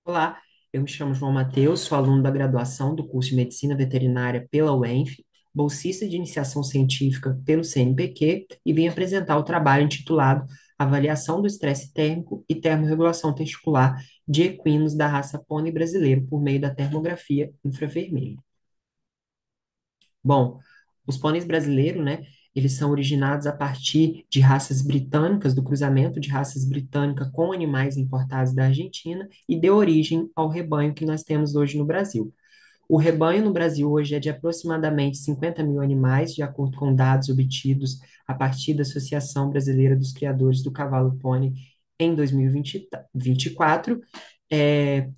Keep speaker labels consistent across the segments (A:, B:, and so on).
A: Olá, eu me chamo João Mateus, sou aluno da graduação do curso de Medicina Veterinária pela UENF, bolsista de iniciação científica pelo CNPq e vim apresentar o trabalho intitulado Avaliação do Estresse Térmico e Termorregulação Testicular de Equinos da raça Pônei brasileiro por meio da termografia infravermelha. Bom, os pôneis brasileiros, né, eles são originados a partir de raças britânicas, do cruzamento de raças britânicas com animais importados da Argentina e deu origem ao rebanho que nós temos hoje no Brasil. O rebanho no Brasil hoje é de aproximadamente 50 mil animais, de acordo com dados obtidos a partir da Associação Brasileira dos Criadores do Cavalo Pônei em 2024.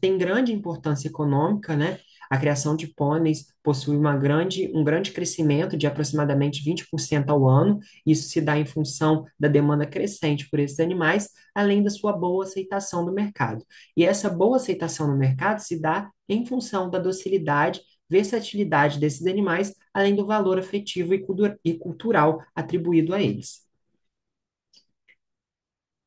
A: Tem grande importância econômica, né? A criação de pôneis possui um grande crescimento de aproximadamente 20% ao ano. Isso se dá em função da demanda crescente por esses animais, além da sua boa aceitação no mercado. E essa boa aceitação no mercado se dá em função da docilidade, versatilidade desses animais, além do valor afetivo e cultural atribuído a eles.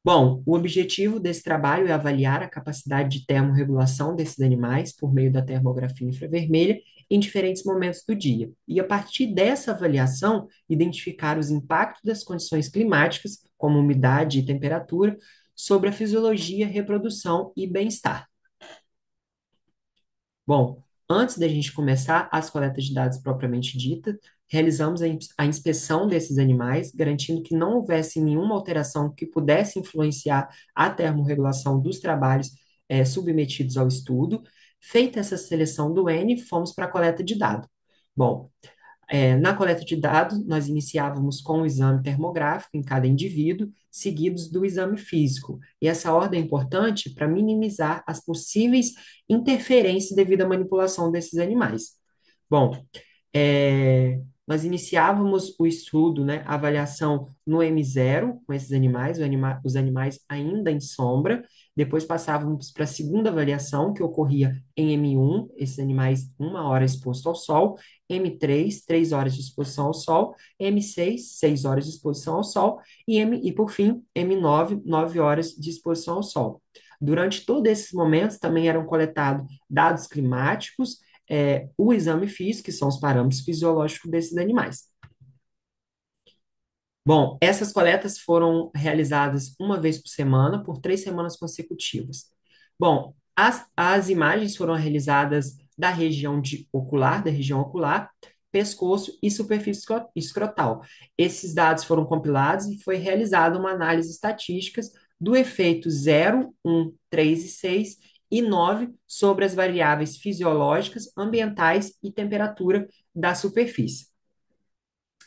A: Bom, o objetivo desse trabalho é avaliar a capacidade de termorregulação desses animais por meio da termografia infravermelha em diferentes momentos do dia. E, a partir dessa avaliação, identificar os impactos das condições climáticas, como umidade e temperatura, sobre a fisiologia, reprodução e bem-estar. Bom, antes da gente começar as coletas de dados propriamente dita, realizamos a inspeção desses animais, garantindo que não houvesse nenhuma alteração que pudesse influenciar a termorregulação dos trabalhos submetidos ao estudo. Feita essa seleção do N, fomos para a coleta de dados. Bom, na coleta de dados, nós iniciávamos com o exame termográfico em cada indivíduo, seguidos do exame físico. E essa ordem é importante para minimizar as possíveis interferências devido à manipulação desses animais. Bom, nós iniciávamos o estudo, né, a avaliação no M0 com esses animais, os animais ainda em sombra. Depois passávamos para a segunda avaliação, que ocorria em M1, esses animais 1 hora exposto ao sol, M3, 3 horas de exposição ao sol, M6, 6 horas de exposição ao sol, e por fim, M9, 9 horas de exposição ao sol. Durante todos esses momentos também eram coletados dados climáticos, o exame físico, que são os parâmetros fisiológicos desses animais. Bom, essas coletas foram realizadas uma vez por semana, por 3 semanas consecutivas. Bom, as imagens foram realizadas da região ocular, pescoço e superfície escrotal. Esses dados foram compilados e foi realizada uma análise estatística do efeito 0, 1, 3 e 6 e 9 sobre as variáveis fisiológicas, ambientais e temperatura da superfície.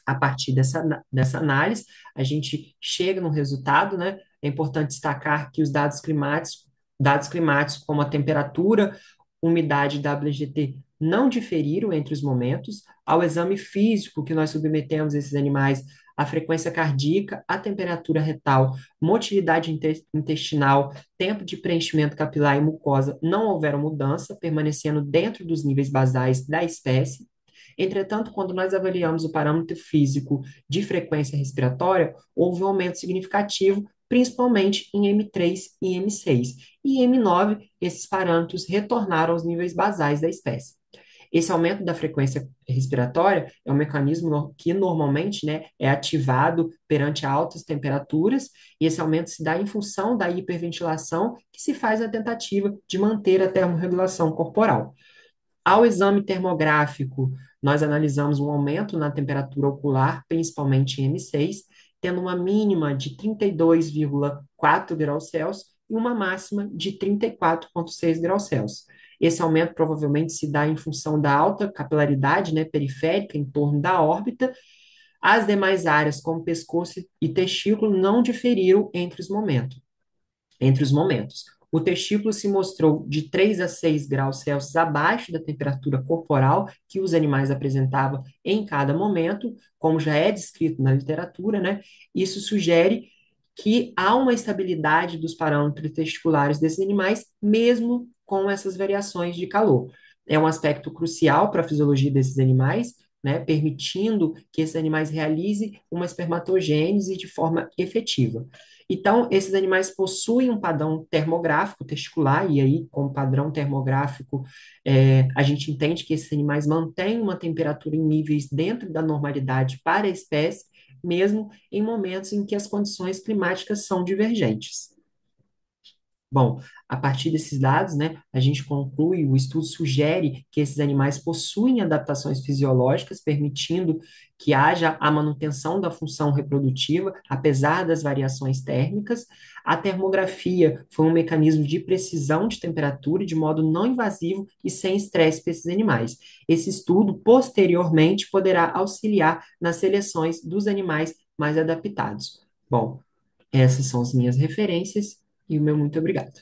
A: A partir dessa análise, a gente chega no resultado, né? É importante destacar que os dados climáticos como a temperatura, umidade e WGT não diferiram entre os momentos. Ao exame físico que nós submetemos esses animais, a frequência cardíaca, a temperatura retal, motilidade intestinal, tempo de preenchimento capilar e mucosa não houveram mudança, permanecendo dentro dos níveis basais da espécie. Entretanto, quando nós avaliamos o parâmetro físico de frequência respiratória, houve um aumento significativo, principalmente em M3 e M6. E em M9, esses parâmetros retornaram aos níveis basais da espécie. Esse aumento da frequência respiratória é um mecanismo que normalmente, né, é ativado perante altas temperaturas, e esse aumento se dá em função da hiperventilação que se faz na tentativa de manter a termorregulação corporal. Ao exame termográfico, nós analisamos um aumento na temperatura ocular, principalmente em M6, tendo uma mínima de 32,4 graus Celsius e uma máxima de 34,6 graus Celsius. Esse aumento provavelmente se dá em função da alta capilaridade, né, periférica em torno da órbita. As demais áreas, como pescoço e testículo, não diferiram entre os momentos. O testículo se mostrou de 3 a 6 graus Celsius abaixo da temperatura corporal que os animais apresentavam em cada momento, como já é descrito na literatura, né? Isso sugere que há uma estabilidade dos parâmetros testiculares desses animais, mesmo com essas variações de calor. É um aspecto crucial para a fisiologia desses animais, né, permitindo que esses animais realizem uma espermatogênese de forma efetiva. Então, esses animais possuem um padrão termográfico testicular, e aí, com o padrão termográfico, a gente entende que esses animais mantêm uma temperatura em níveis dentro da normalidade para a espécie, mesmo em momentos em que as condições climáticas são divergentes. Bom, a partir desses dados, né, a gente conclui, o estudo sugere que esses animais possuem adaptações fisiológicas, permitindo que haja a manutenção da função reprodutiva, apesar das variações térmicas. A termografia foi um mecanismo de precisão de temperatura de modo não invasivo e sem estresse para esses animais. Esse estudo, posteriormente, poderá auxiliar nas seleções dos animais mais adaptados. Bom, essas são as minhas referências e o meu muito obrigado.